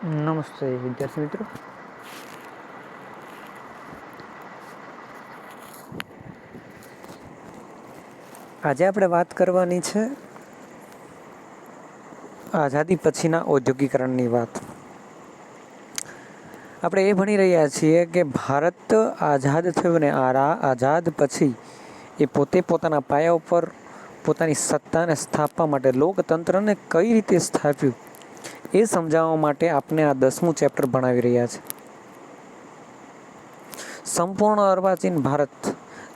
નમસ્તે વિદ્યાર્થી મિત્રો. આજે આપણે વાત કરવાની છે આઝાદી પછીના ઔદ્યોગિકરણની વાત. આપણે એ ભણી રહ્યા છીએ કે ભારત આઝાદ થયું ને આઝાદ પછી એ પોતે પોતાના પાયા ઉપર પોતાની સત્તાને સ્થાપવા માટે લોકતંત્રને કઈ રીતે સ્થાપ્યું એ સમજાવવા માટે આપણે આ 10મું ચેપ્ટર ભણાવી રહ્યા છે. સંપૂર્ણ અર્વાચીન ભારત.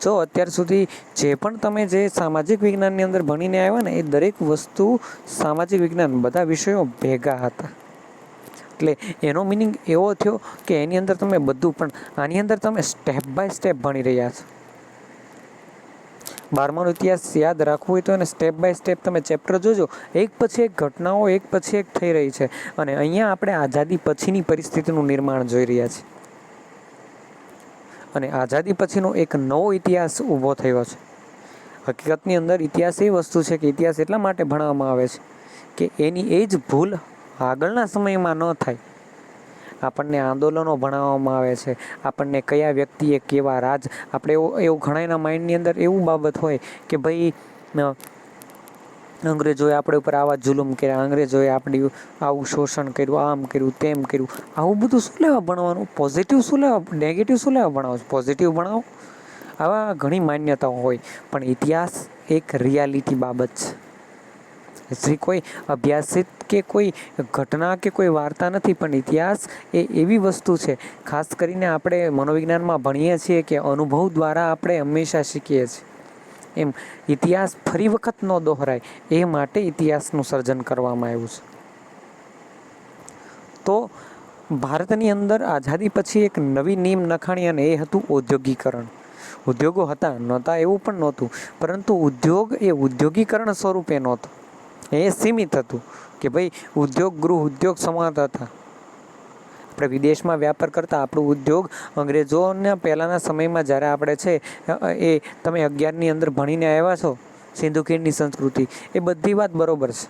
જો અત્યાર સુધી જે પણ તમે જે સામાજિક વિજ્ઞાનની અંદર ભણીને આવ્યા ને એ દરેક વસ્તુ સામાજિક વિજ્ઞાન બધા વિષયો ભેગા હતા. એટલે એનો મિનિંગ એવો થયો કે એની અંદર તમે બધું, પણ આની અંદર તમે સ્ટેપ બાય સ્ટેપ ભણી રહ્યા છો. 12માનો ઇતિહાસ યાદ રાખવું હોય તો એને સ્ટેપ બાય સ્ટેપ તમે ચેપ્ટર જોજો. એક પછી એક ઘટનાઓ એક પછી એક થઈ રહી છે. અને અહીંયા આપણે આઝાદી પછીની પરિસ્થિતિનું નિર્માણ જોઈ રહ્યા છીએ. અને આઝાદી પછીનો એક નવો ઇતિહાસ ઊભો થયો છે. હકીકતની અંદર ઇતિહાસ એ વસ્તુ છે કે ઇતિહાસ એટલા માટે ભણવામાં આવે છે કે એની એ જ ભૂલ આગળના સમયમાં ન થાય. આપણને આંદોલનો ભણાવવામાં આવે છે, આપણને કયા વ્યક્તિએ કેવા રાજ, આપણે એવું ઘણાના માઇન્ડની અંદર એવું બાબત હોય કે ભાઈ અંગ્રેજોએ આપણે ઉપર આવા જુલુમ કર્યા, અંગ્રેજોએ આપણી આવું શોષણ કર્યું, આમ કર્યું, તેમ કર્યું. આવું બધું શું લેવા ભણવાનું? પોઝિટિવ શું લેવા, નેગેટિવ શું લેવા ભણાવો? પોઝિટિવ ભણાવો. આવા ઘણી માન્યતાઓ હોય, પણ ઇતિહાસ એક રિયાલિટી બાબત છે. શ્રી કોઈ અભ્યાસિત કે કોઈ ઘટના કે કોઈ વાર્તા નથી, પણ ઇતિહાસ એ એવી વસ્તુ છે, ખાસ કરીને આપણે મનોવિજ્ઞાનમાં ભણીએ છીએ કે અનુભવ દ્વારા આપણે હંમેશા શીખીએ છીએ. એમ ઇતિહાસ ફરી વખત ન દોહરાય એ માટે ઇતિહાસનું સર્જન કરવામાં આવ્યું છે. તો ભારતની અંદર આઝાદી પછી એક નવી નીમ નખાણી અને એ હતું ઔદ્યોગિકરણ. ઉદ્યોગો હતા નહોતા એવું પણ નહોતું, પરંતુ ઉદ્યોગ એ ઔદ્યોગિકરણ સ્વરૂપે નહોતું. એ સીમિત હતું કે ભાઈ ઉદ્યોગ ગૃહ ઉદ્યોગ સમાન હતા. આપણે વિદેશમાં વ્યાપાર કરતા આપણું ઉદ્યોગ અંગ્રેજોના પહેલાંના સમયમાં જ્યારે આપણે છે એ તમે 11ની અંદર ભણીને આવ્યા છો સિંધુ ખીણની સંસ્કૃતિ, એ બધી વાત બરોબર છે.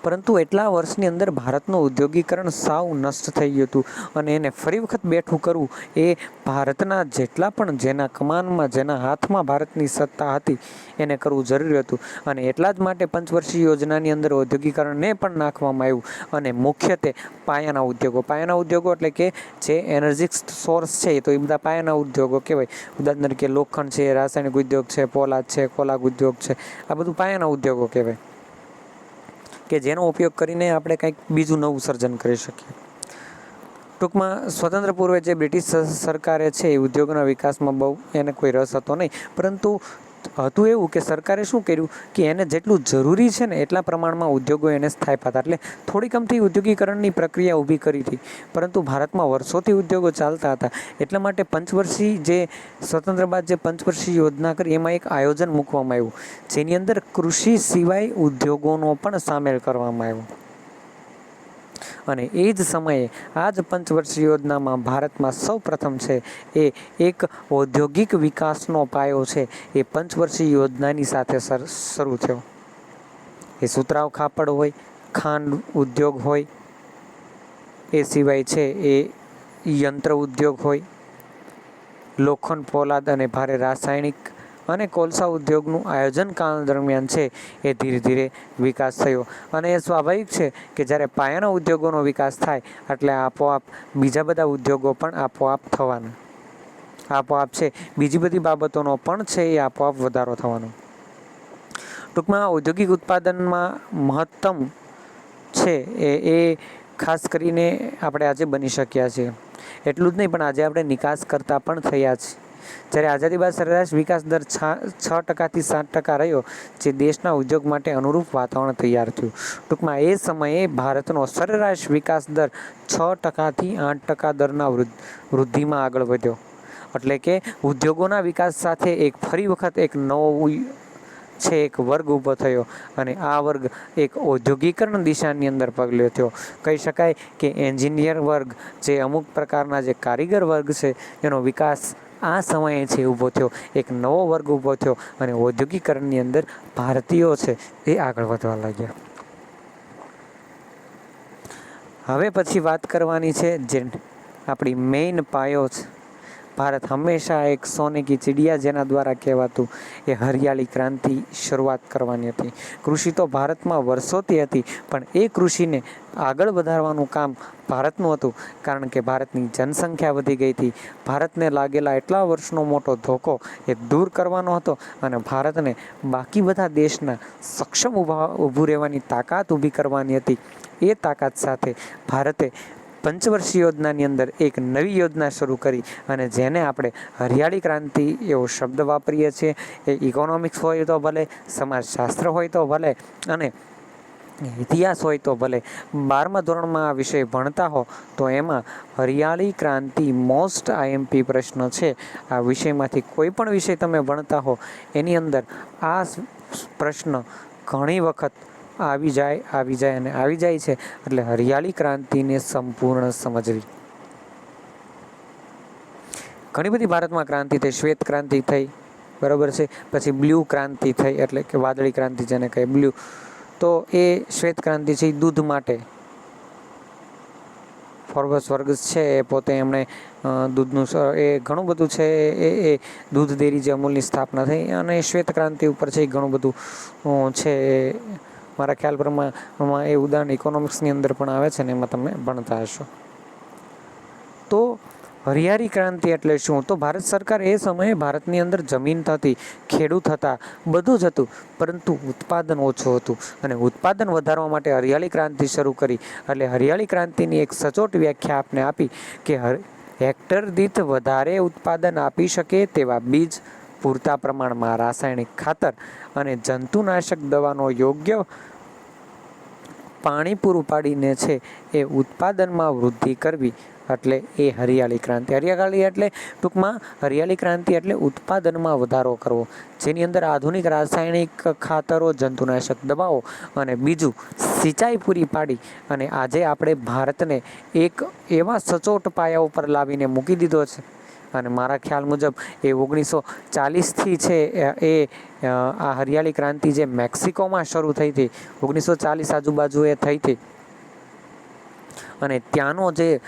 પરંતુ એટલા વર્ષની અંદર ભારતનું ઔદ્યોગિકરણ સાવ નષ્ટ થઈ ગયું હતું. અને એને ફરી વખત બેઠું કરવું એ ભારતના જેટલા પણ જેના કમાનમાં, જેના હાથમાં ભારતની સત્તા હતી એને કરવું જરૂરી હતું. અને એટલા જ માટે પંચવર્ષીય યોજનાની અંદર ઔદ્યોગિકરણને પણ નાખવામાં આવ્યું. અને મુખ્યત્વે પાયાના ઉદ્યોગો એટલે કે જે એનર્જી સોર્સ છે તો એ બધા પાયાના ઉદ્યોગો કહેવાય. ઉદાહરણ તરીકે લોખંડ છે, રાસાયણિક ઉદ્યોગ છે, પોલાદ છે, કોલાગ ઉદ્યોગ છે, આ બધું પાયાના ઉદ્યોગો કહેવાય કે જેનો ઉપયોગ કરીને આપણે કંઈક બીજું નવું સર્જન કરી શકીએ. ટૂંકમાં સ્વતંત્ર પૂર્વે જે બ્રિટિશ સરકારે છે એ ઉદ્યોગોના વિકાસમાં બહુ એને કોઈ રસ હતો નહીં, પરંતુ હતું એવું કે સરકારે શું કર્યું કે એને જેટલું જરૂરી છે ને એટલા પ્રમાણમાં ઉદ્યોગો એને સ્થાપ્યા હતા. એટલે થોડીક અમથી ઔદ્યોગિકરણની પ્રક્રિયા ઊભી કરી હતી, પરંતુ ભારતમાં વર્ષોથી ઉદ્યોગો ચાલતા હતા. એટલા માટે પંચવર્ષીય જે સ્વતંત્ર બાદ જે પંચવર્ષીય યોજના કરી એમાં એક આયોજન મૂકવામાં આવ્યું, જેની અંદર કૃષિ સિવાય ઉદ્યોગોનો પણ સામેલ કરવામાં આવ્યો. અને એ જ સમયે આ જ પંચવર્ષીય યોજનામાં ભારતમાં સૌ પ્રથમ છે એ એક ઔદ્યોગિક વિકાસનો પાયો છે એ પંચવર્ષીય યોજનાની સાથે શરૂ થયો. એ સુતરાઉ કાપડ હોય, ખાંડ ઉદ્યોગ હોય, એ સિવાય છે એ યંત્ર ઉદ્યોગ હોય, લોખંડ, પોલાદ અને ભારે રાસાયણિક અને કોલસા ઉદ્યોગનું આયોજન કાળ દરમિયાન છે એ ધીરે ધીરે વિકાસ થયો. અને એ સ્વાભાવિક છે કે જ્યારે પાયાના ઉદ્યોગોનો વિકાસ થાય એટલે આપોઆપ બીજા બધા ઉદ્યોગો પણ આપોઆપ થવાના. આપોઆપ છે બીજી બધી બાબતોનો પણ છે એ આપોઆપ વધારો થવાનો. ટૂંકમાં ઔદ્યોગિક ઉત્પાદનમાં મહત્તમ છે એ ખાસ કરીને આપણે આજે બની શક્યા છીએ. એટલું જ નહીં, પણ આજે આપણે નિકાસ કરતા પણ થયા છીએ. જ્યારે આઝાદી બાદ સરેરાશ વિકાસ દર 6% થી 7% રહ્યો, જે દેશના ઉદ્યોગ માટે અનુરૂપ વાતાવરણ તૈયાર થયું. ટૂંકમાં એ સમયે ભારતનો સરેરાશ વિકાસ દર 6% થી 8% દરના વૃદ્ધિમાં આગળ વધ્યો. એટલે કે ઉદ્યોગોના વિકાસ સાથે એક ફરી વખત એક નવો છે એક વર્ગ ઊભો થયો, અને આ વર્ગ એક ઔદ્યોગિકરણ દિશાની અંદર પગલે થયો. કહી શકાય કે એન્જિનિયર વર્ગ, જે અમુક પ્રકારના જે કારીગર વર્ગ છે એનો વિકાસ આ સમયે છે ઊભો થયો. એક નવો વર્ગ ઊભો થયો અને ઔદ્યોગિકરણની અંદર ભારતીયો છે એ આગળ વધવા લાગ્યા. હવે પછી વાત કરવાની છે જે આપણી મેઇન પાયો છે. ભારત હંમેશા એક સોને કી ચિડિયા જેના દ્વારા કહેવાતું એ હરિયાળી ક્રાંતિ શરૂઆત કરવાની હતી. કૃષિ તો ભારતમાં વર્ષોથી હતી, પણ એ કૃષિને આગળ વધારવાનું કામ ભારતનું હતું, કારણ કે ભારતની જનસંખ્યા વધી ગઈ હતી. ભારતને લાગેલા એટલા વર્ષનો મોટો ધોકો એ દૂર કરવાનો હતો અને ભારતને બાકી બધા દેશના સક્ષમ ઊભું રહેવાની તાકાત ઊભી કરવાની હતી. એ તાકાત સાથે ભારતે પંચવર્ષીય યોજનાની અંદર એક નવી યોજના શરૂ કરી અને જેને આપણે હરિયાળી ક્રાંતિ એવો શબ્દ વાપરીએ છીએ. એ ઇકોનોમિક્સ હોય તો ભલે, સમાજશાસ્ત્ર હોય તો ભલે અને ઇતિહાસ હોય તો ભલે, 12મા ધોરણમાં આ વિષય ભણતા હો તો એમાં હરિયાળી ક્રાંતિ મોસ્ટ IMP પ્રશ્ન છે. આ વિષયમાંથી કોઈ પણ વિષય તમે ભણતા હો એની અંદર આ પ્રશ્ન ઘણી વખત આવી જાય છે. એટલે હરિયાળી ક્રાંતિને સંપૂર્ણ સમજવી. ઘણી બધી ભારતમાં ક્રાંતિ થઈ. શ્વેત ક્રાંતિ થઈ, બરાબર છે. પછી બ્લુ ક્રાંતિ થઈ, એટલે કે વાદળી ક્રાંતિ જેને કહે બ્લુ. તો એ શ્વેત ક્રાંતિ છે એ દૂધ માટે. ફોર્બસ વર્ગસ છે એ પોતે એમણે દૂધનું એ ઘણું બધું છે એ દૂધ ડેરી જે અમૂલની સ્થાપના થઈ અને શ્વેત ક્રાંતિ ઉપર છે એ ઘણું બધું છે. મારા ખ્યાલ પ્રમાણે એ ઉદાહરણ ઇકોનોમિક્સની અંદર પણ આવે છે ને એમાં તમે ભણતા હશો. તો હરિયાળી ક્રાંતિ એટલે શું? તો ભારત સરકાર એ સમયે ભારતની અંદર જમીન હતી, ખેડૂત હતા, બધું જ હતું, પરંતુ ઉત્પાદન ઓછું હતું અને ઉત્પાદન વધારવા માટે હરિયાળી ક્રાંતિ શરૂ કરી. એટલે હરિયાળી ક્રાંતિની એક સચોટ વ્યાખ્યા આપને આપી કે હેક્ટર દીઠ વધારે ઉત્પાદન આપી શકે તેવા બીજ, પૂરતા પ્રમાણમાં રાસાયણિક ખાતર અને જંતુનાશક દવાનો યોગ્ય પાણી પૂરું પાડીને છે એ ઉત્પાદનમાં વૃદ્ધિ કરવી. એટલે એ હરિયાળી ક્રાંતિ. હરિયાળી ક્રાંતિ એટલે ઉત્પાદનમાં વધારો કરવો, જેની અંદર આધુનિક રાસાયણિક ખાતરો, જંતુનાશક દવાઓ અને બીજું સિંચાઈ પૂરી પાડી. અને આજે આપણે ભારતને એક એવા સચોટ પાયા ઉપર લાવીને મૂકી દીધો છે. અને મારા ખ્યાલ મુજબ એ 1940થી છે એ આ હરિયાળી ક્રાંતિ જે મેક્સિકોમાં શરૂ થઈ હતી, 1940 આજુબાજુ એ થઈ હતી. અને ત્યાંનો જે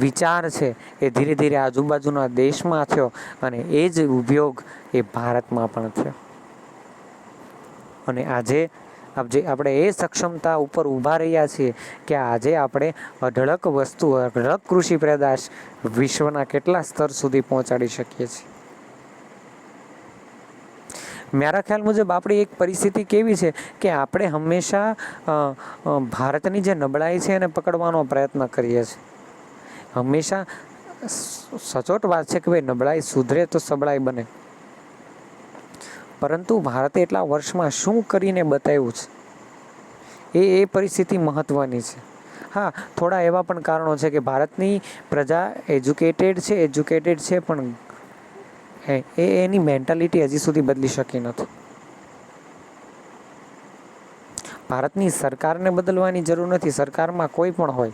વિચાર છે એ ધીરે ધીરે આજુબાજુના દેશમાં થયો અને એ જ ઉપયોગ એ ભારતમાં પણ થયો. અને આજે આપણે એ સક્ષમતા ઉપર ઊભા રહ્યા છીએ કે આજે આપણે અઢળક કૃષિ પેદાશ વિશ્વના કેટલા સ્તર સુધી પહોંચાડી શકીએ છીએ. મારા ખ્યાલ મુજબ આપણી એક પરિસ્થિતિ કેવી છે કે આપણે હંમેશા ભારતની જે નબળાઈ છે એને પકડવાનો પ્રયત્ન કરીએ છીએ. હંમેશા સચોટ વાત છે કે ભાઈ નબળાઈ સુધરે તો સબળાઈ બને, પરંતુ ભારતે એટલા વર્ષમાં શું કરીને બતાવ્યું છે એ પરિસ્થિતિ મહત્વની છે. હા, થોડા એવા પણ કારણો છે કે ભારતની પ્રજા એજ્યુકેટેડ છે પણ એની મેન્ટાલિટી હજી સુધી બદલી શકી નથી. ભારતની સરકારને બદલવાની જરૂર નથી, સરકારમાં કોઈ પણ હોય.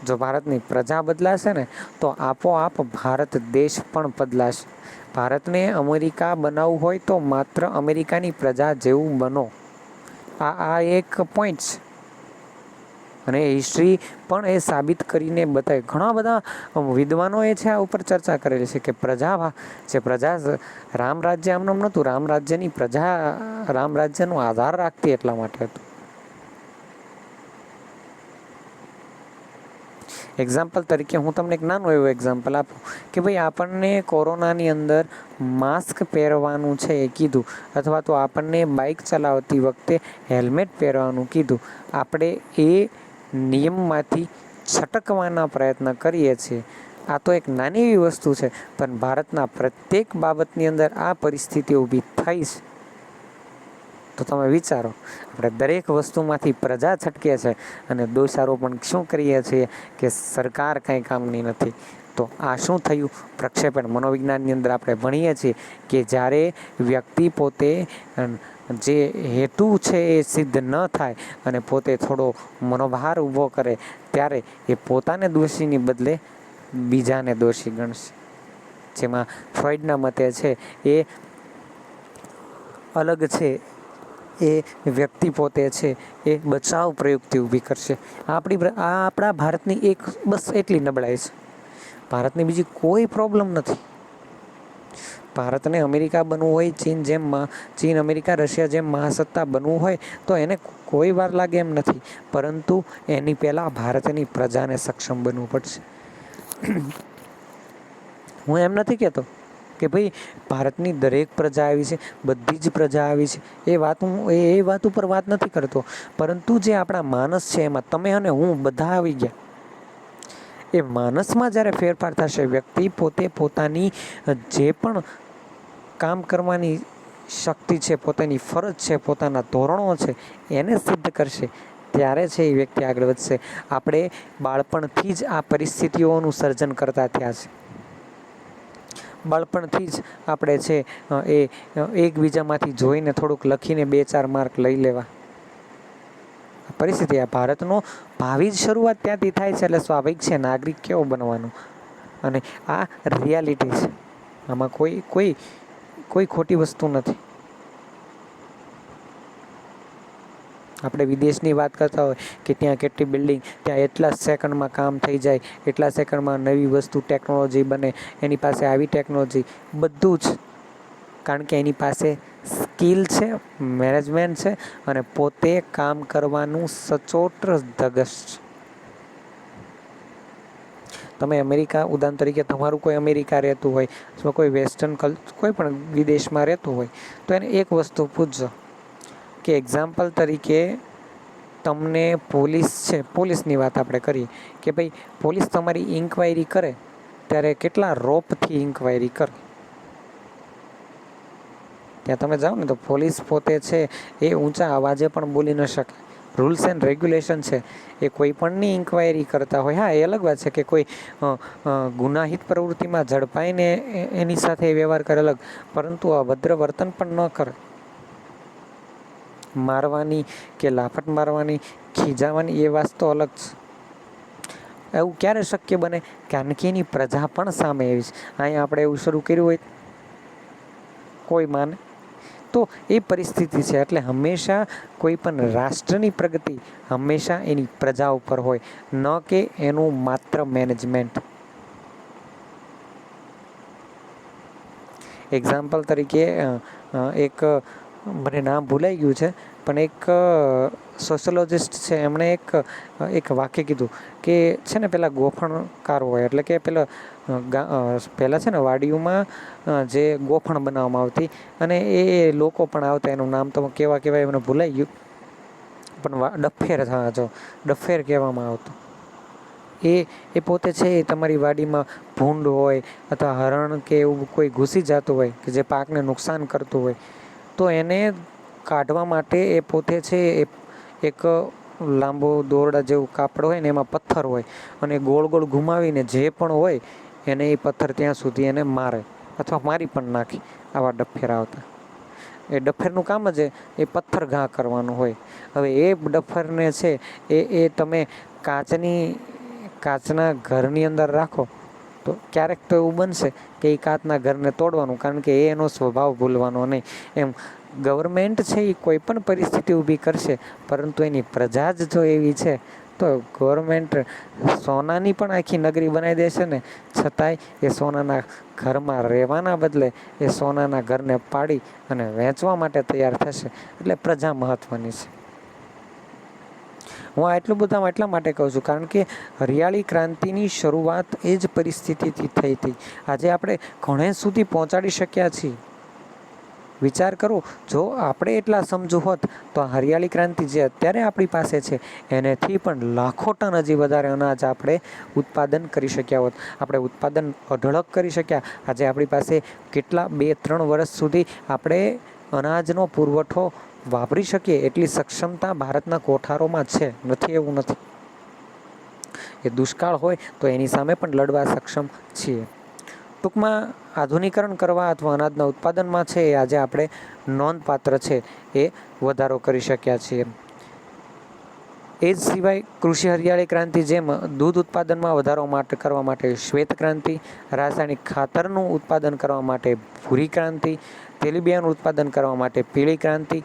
જો ભારતની પ્રજા બદલાશે ને તો આપોઆપ ભારત દેશ પણ બદલાશે. ભારતને અમેરિકા બનાવવું હોય તો માત્ર અમેરિકાની પ્રજા જેવું બનો. આ એક પોઈન્ટ છે અને હિસ્ટ્રી પણ એ સાબિત કરીને બતાવે. ઘણા બધા વિદ્વાનોએ છે આ ઉપર ચર્ચા કરેલી છે કે પ્રજા રામ રાજ્ય આમ નામ નહોતું, રામ રાજ્યની પ્રજા રામ રાજ્યનો આધાર રાખતી એટલા માટે હતું. એક્ઝામ્પલ તરીકે હું તમને એક નાનું એવું એક્ઝામ્પલ આપું કે ભાઈ આપણને કોરોનાની અંદર માસ્ક પહેરવાનું છે એ કીધું, અથવા તો આપણને બાઇક ચલાવતી વખતે હેલ્મેટ પહેરવાનું કીધું. આપણે એ નિયમમાંથી છટકવાના પ્રયત્ન કરીએ છીએ. આ તો એક નાની એવી વસ્તુ છે, પણ ભારતના પ્રત્યેક બાબતની અંદર આ પરિસ્થિતિ ઊભી થઈ છે. તો તમે વિચારો, આપણે દરેક વસ્તુમાંથી પ્રજા છટકે છે અને દોષારોપણ શું કરીએ છીએ કે સરકાર કંઈ કામની નથી. તો આ શું થયું? પ્રક્ષેપણ. મનોવિજ્ઞાનની અંદર આપણે ભણીએ છીએ કે જ્યારે વ્યક્તિ પોતે જે હેતુ છે એ સિદ્ધ ન થાય અને પોતે થોડો મનોભાર ઊભો કરે ત્યારે એ પોતાને દોષીની બદલે બીજાને દોષી ગણશે. જેમાં ફ્રોઈડના મતે છે એ અલગ છે એ વ્યક્તિ પોતે છે એ બચાવ પ્રયુક્તિ ઊભી કરશે. આપણા ભારતની એક બસ એટલી નબળાઈ છે. ભારતની બીજી કોઈ પ્રોબ્લેમ નથી. ભારતને અમેરિકા બનવું હોય, ચીન અમેરિકા રશિયા જેમ મહાસત્તા બનવું હોય તો એને કોઈ વાર લાગે એમ નથી, પરંતુ એની પહેલાં ભારતની પ્રજાને સક્ષમ બનવું પડશે. હું એમ નથી કહેતો કે ભાઈ ભારતની દરેક પ્રજા આવી છે, બધી જ પ્રજા આવી છે, એ વાત ઉપર વાત નથી કરતો, પરંતુ જે આપણા માનસ છે એમાં તમે અને હું બધા આવી ગયા. એ માનસમાં જ્યારે ફેરફાર થશે, વ્યક્તિ પોતે પોતાની જે પણ કામ કરવાની શક્તિ છે, પોતાની ફરજ છે, પોતાના ધોરણો છે, એને સિદ્ધ કરશે, ત્યારે છે એ વ્યક્તિ આગળ વધશે. આપણે બાળપણથી જ આ પરિસ્થિતિઓનું સર્જન કરતા થયા છે. બાળપણથી જ આપણે છે એ એકબીજામાંથી જોઈને થોડુંક લખીને 2-4 માર્ક લઈ લેવા. પરિસ્થિતિ આ ભારતનો ભાવિ જ શરૂઆત ત્યાંથી થાય છે. એટલે સ્વાભાવિક છે નાગરિક કેવો બનવાનો, અને આ રિયાલિટી છે. આમાં કોઈ ખોટી વસ્તુ નથી. આપણે વિદેશની વાત કરતા હોય કે ત્યાં કેટલી બિલ્ડિંગ, ત્યાં એટલા સેકન્ડમાં કામ થઈ જાય, એટલા સેકન્ડમાં નવી વસ્તુ ટેકનોલોજી બને, એની પાસે આવી ટેકનોલોજી, બધું જ કારણ કે એની પાસે સ્કિલ છે, મેનેજમેન્ટ છે, અને પોતે કામ કરવાનું સચોટ ધગશ છે. તમે અમેરિકા, ઉદાહરણ તરીકે તમારું કોઈ અમેરિકા રહેતું હોય અથવા કોઈ વેસ્ટર્ન કોઈ પણ વિદેશમાં રહેતું હોય તો એને એક વસ્તુ પૂછજો કે એક્ઝામ્પલ તરીકે તમને પોલીસની વાત આપણે કરીએ કે ભાઈ પોલીસ તમારી ઇન્ક્વાયરી કરે ત્યારે કેટલા રોપથી ઇન્ક્વાયરી કરે. ત્યાં તમે જાઓ ને તો પોલીસ પોતે છે એ ઊંચા અવાજે પણ બોલી ન શકે. રૂલ્સ એન્ડ રેગ્યુલેશન છે એ કોઈ પણની ઇન્ક્વાયરી કરતા હોય. હા, એ અલગ વાત છે કે કોઈ ગુનાહિત પ્રવૃત્તિમાં ઝડપાઈને એની સાથે વ્યવહાર કરે અલગ, પરંતુ અભદ્ર વર્તન પણ ન કરે. મારવાની કે લાફટ મારવાની, ખીજાવાની એ વાત તો અલગ છે. એવું ક્યારે શક્ય બને? કારણ કે એની પ્રજા પણ સામે આવી છે. અહીંયા આપણે એવું શરૂ કર્યું હોય કોઈ માને તો એ પરિસ્થિતિ છે. એટલે હંમેશા કોઈ પણ રાષ્ટ્રની પ્રગતિ હંમેશા એની પ્રજા ઉપર હોય, ન કે એનું માત્ર મેનેજમેન્ટ. એક્ઝામ્પલ તરીકે એક મને નામ ભૂલાઈ ગયું છે, પણ એક સોશિયોલોજિસ્ટ છે, એમણે એક વાક્ય કીધું કે છે ને પેલા ગોફણકાર હોય, એટલે કે પહેલાં છે ને વાડીઓમાં જે ગોફણ બનાવવામાં આવતી અને એ લોકો પણ આવતા, એનું નામ તો કેવા એમને ભૂલાઈ ગયું, પણ ડફેર કહેવામાં આવતું. એ પોતે છે એ તમારી વાડીમાં ભૂંડ હોય અથવા હરણ કે એવું કોઈ ઘૂસી જતું હોય કે જે પાકને નુકસાન કરતું હોય, તો એને કાઢવા માટે એ પોતે છે એક લાંબો દોરડા જેવું કાપડ હોય ને એમાં પથ્થર હોય અને ગોળ ગોળ ઘુમાવીને જે પણ હોય એને એ પથ્થર ત્યાં સુધી એને મારે અથવા મારી પણ નાખે. આવા ડફેર આવતા. એ ડફેરનું કામ જ એ પથ્થર ઘા કરવાનું હોય. હવે એ ડફરને છે એ તમે કાચના ઘરની અંદર રાખો તો ક્યારેક તો એવું બનશે કે એ કાચના ઘરને તોડવાનું, કારણ કે એનો સ્વભાવ ભૂલવાનો નહીં. એમ ગવર્મેન્ટ છે એ કોઈ પણ પરિસ્થિતિ ઊભી કરશે, પરંતુ એની પ્રજા જ જો એવી છે તો ગવર્મેન્ટ સોનાની પણ આખી નગરી બનાવી દેશે ને, છતાંય એ સોનાના ઘરમાં રહેવાના બદલે એ સોનાના ઘરને પાડી અને વેચવા માટે તૈયાર થશે. એટલે પ્રજા મહત્વની છે. હું એટલું બધામાં એટલા માટે કહું છું કારણ કે હરિયાળી ક્રાંતિની શરૂઆત એ જ પરિસ્થિતિથી થઈ હતી. આજે આપણે ઘણે સુધી પહોંચાડી શક્યા છીએ. વિચાર કરો, જો આપણે એટલા સમજુ હોત તો હરિયાળી ક્રાંતિ જે અત્યારે આપણી પાસે છે એનેથી પણ લાખો ટન હજી વધારે અનાજ આપણે ઉત્પાદન કરી શક્યા હોત. આપણે ઉત્પાદન અઢળક કરી શક્યા. આજે આપણી પાસે કેટલા 2-3 વર્ષ સુધી આપણે અનાજનો પુરવઠો વાપરી શકીએ એટલી સક્ષમતા ભારતના કોઠારોમાં છે. નથી એવું નથી. એ દુષ્કાળ હોય તો એની સામે પણ લડવા સક્ષમ છીએ. ટૂંકમાં આધુનિકરણ કરવા અથવા અનાજના ઉત્પાદનમાં છે એ આજે આપણે નોંધપાત્ર છે એ વધારો કરી શક્યા છીએ. એ જ સિવાય કૃષિ હરિયાળી ક્રાંતિ જેમ દૂધ ઉત્પાદનમાં વધારો કરવા માટે શ્વેત ક્રાંતિ, રાસાયણિક ખાતરનું ઉત્પાદન કરવા માટે ભૂરી ક્રાંતિ, તેલીબિયાંનું ઉત્પાદન કરવા માટે પીળી ક્રાંતિ,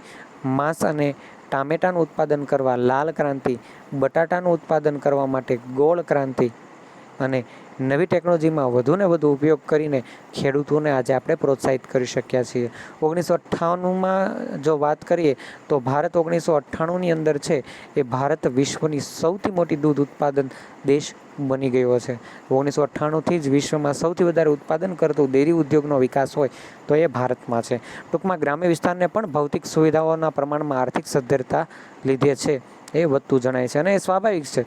માંસ અને ટામેટાનું ઉત્પાદન કરવા લાલ ક્રાંતિ, બટાટાનું ઉત્પાદન કરવા માટે ગોળ ક્રાંતિ અને નવી ટેકનોલોજીમાં વધુને વધુ ઉપયોગ કરીને ખેડૂતોને આજે આપણે પ્રોત્સાહિત કરી શક્યા છીએ. 1998માં જો વાત કરીએ તો ભારત 1998ની અંદર છે એ ભારત વિશ્વની સૌથી મોટી દૂધ ઉત્પાદન દેશ બની ગયો છે. 1998થી જ વિશ્વમાં સૌથી વધારે ઉત્પાદન કરતું ડેરી ઉદ્યોગનો વિકાસ હોય તો એ ભારતમાં છે. ટૂંકમાં ગ્રામ્ય વિસ્તારને પણ ભૌતિક સુવિધાઓના પ્રમાણમાં આર્થિક સદ્ધરતા લીધે છે એ વધતું જણાય છે. અને એ સ્વાભાવિક છે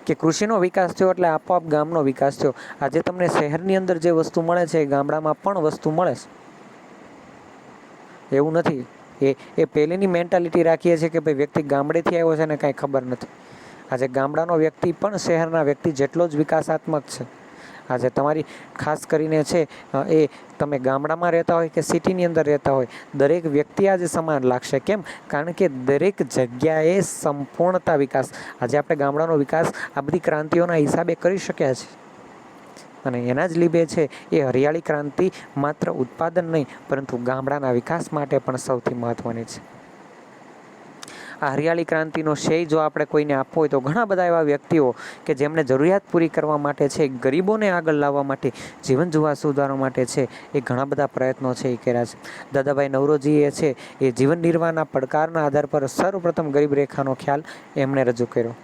કે કૃષિનો વિકાસ થયો એટલે આપોઆપ ગામનો વિકાસ થયો. આજે તમને શહેરની અંદર જે વસ્તુ મળે છે એ ગામડામાં પણ વસ્તુ મળે છે, એવું નથી. એ પહેલીની મેન્ટાલિટી રાખીએ છીએ કે ભાઈ વ્યક્તિ ગામડેથી આવ્યો છે ને કાંઈ ખબર નથી. આજે ગામડાનો વ્યક્તિ પણ શહેરના વ્યક્તિ જેટલો જ વિકાસાત્મક છે. આજે તમારી ખાસ કરીને છે એ તમે ગામડામાં રહેતા હોય કે સિટીની અંદર રહેતા હોય, દરેક વ્યક્તિ આજે સમાન લાગશે. કેમ? કારણ કે દરેક જગ્યાએ સંપૂર્ણતા વિકાસ. આજે આપણે ગામડાનો વિકાસ આ બધી ક્રાંતિઓના હિસાબે કરી શક્યા છીએ. અને એના જ લીધે છે એ હરિયાળી ક્રાંતિ માત્ર ઉત્પાદન નહીં પરંતુ ગામડાના વિકાસ માટે પણ સૌથી મહત્ત્વની છે. આ હરિયાળી ક્રાંતિનો શ્રેય જો આપણે કોઈને આપવો હોય તો ઘણા બધા એવા વ્યક્તિઓ કે જેમણે જરૂરિયાત પૂરી કરવા માટે છે, ગરીબોને આગળ લાવવા માટે, જીવન જીવવા સુધારવા માટે છે એ ઘણા બધા પ્રયત્નો છે એ કર્યા છે. દાદાભાઈ નવરોજીએ છે એ જીવન નિર્વાહના પડકારના આધાર પર સર્વપ્રથમ ગરીબ રેખાનો ખ્યાલ એમણે રજૂ કર્યો.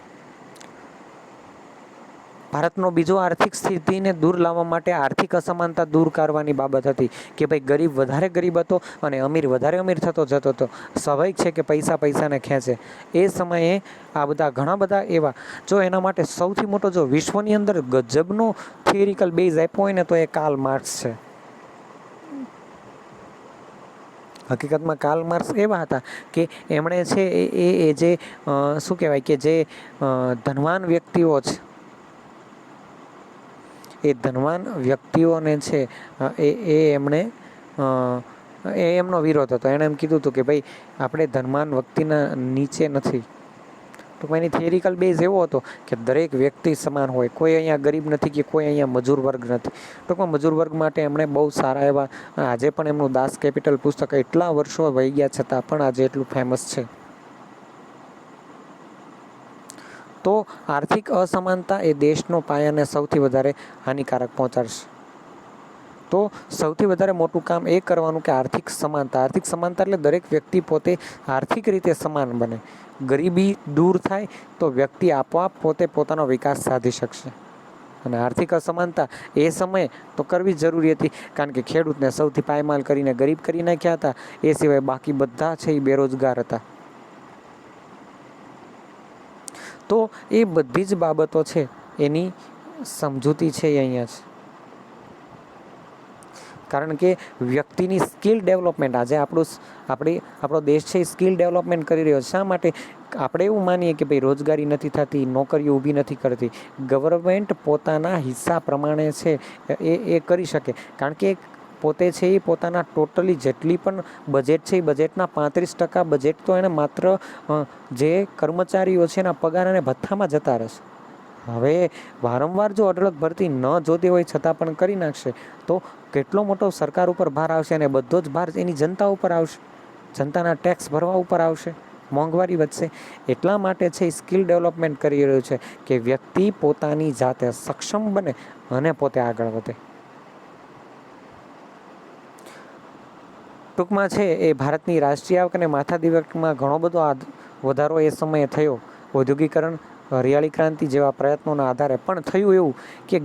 ભારતનો બીજો આર્થિક સ્થિતિને દૂર લાવવા માટે આર્થિક અસમાનતા દૂર કરવાની બાબત હતી કે ભાઈ ગરીબ વધારે ગરીબ હતો અને અમીર વધારે અમીર થતો જતો હતો. સ્વાભાવિક છે કે પૈસા પૈસાને ખેંચે. એ સમયે આ બધા ઘણા બધા એવા જો એના માટે સૌથી મોટો જો વિશ્વની અંદર ગજબનો થિયરિકલ બેઝ આપ્યો હોય ને તો એ કાર્લ માર્ક્સ છે. હકીકતમાં કાર્લ માર્ક્સ એવા હતા કે એમણે છે એ જે શું કહેવાય કે જે ધનવાન વ્યક્તિઓ છે એ ધનવાન વ્યક્તિઓને છે એમણે એમનો વિરોધ હતો. એણે એમ કીધું હતું કે ભાઈ આપણે ધનવાન વ્યક્તિના નીચે નથી. ટૂંકમાં એની થિયરિકલ બેઝ એવો હતો કે દરેક વ્યક્તિ સમાન હોય, કોઈ અહીંયા ગરીબ નથી કે કોઈ અહીંયા મજૂર વર્ગ નથી. ટૂંકમાં મજૂર વર્ગ માટે એમણે બહુ સારા એવા, આજે પણ એમનું દાસ કેપિટલ પુસ્તક એટલા વર્ષો વહી ગયા છતાં પણ આજે એટલું ફેમસ છે. તો આર્થિક અસમાનતા એ દેશનો પાયાને સૌથી વધારે હાનિકારક પહોંચાડશે. તો સૌથી વધારે મોટું કામ એ કરવાનું કે આર્થિક સમાનતા. આર્થિક સમાનતા એટલે દરેક વ્યક્તિ પોતે આર્થિક રીતે સમાન બને. ગરીબી દૂર થાય તો વ્યક્તિ આપોઆપ પોતે પોતાનો વિકાસ સાધી શકશે. અને આર્થિક અસમાનતા એ સમયે તો કરવી જરૂરી હતી કારણ કે ખેડૂતને સૌથી પાયમાલ કરીને ગરીબ કરી નાખ્યા હતા. એ સિવાય બાકી બધા છે એ બેરોજગાર હતા. તો એ બધી જ બાબતો છે એની સમજૂતી છે એ અહીંયા છે. કારણ કે વ્યક્તિની સ્કિલ ડેવલપમેન્ટ આજે આપણો દેશ છે એ સ્કિલ ડેવલપમેન્ટ કરી રહ્યો છે. શા માટે? આપણે એવું માનીએ કે ભાઈ રોજગારી નથી થતી, નોકરીઓ ઊભી નથી કરતી. ગવર્મેન્ટ પોતાના હિસ્સા પ્રમાણે છે એ કરી શકે. કારણ કે પોતે છે એ પોતાના ટોટલી જેટલી પણ બજેટ છે એ બજેટના 35% બજેટ તો એને માત્ર જે કર્મચારીઓ છે એના પગાર અને ભથ્થામાં જતા રહેશે. હવે વારંવાર જો અઢળક ભરતી ન જોતી હોય છતાં પણ કરી નાખશે તો કેટલો મોટો સરકાર ઉપર ભાર આવશે અને બધો જ ભાર એની જનતા ઉપર આવશે. જનતાના ટેક્સ ભરવા ઉપર આવશે, મોંઘવારી વધશે. એટલા માટે છે સ્કિલ ડેવલપમેન્ટ કરી રહ્યું છે કે વ્યક્તિ પોતાની જાતે સક્ષમ બને અને પોતે આગળ વધે. ટૂંકમાં છે એ ભારતની રાષ્ટ્રીય આવક અને માથાદીઠમાં ઘણો બધો વધારો એ સમયે થયો. ઔદ્યોગિકરણ, હરિયાળી ક્રાંતિ જેવા પ્રયત્નોના આધારે પણ થયું એવું કે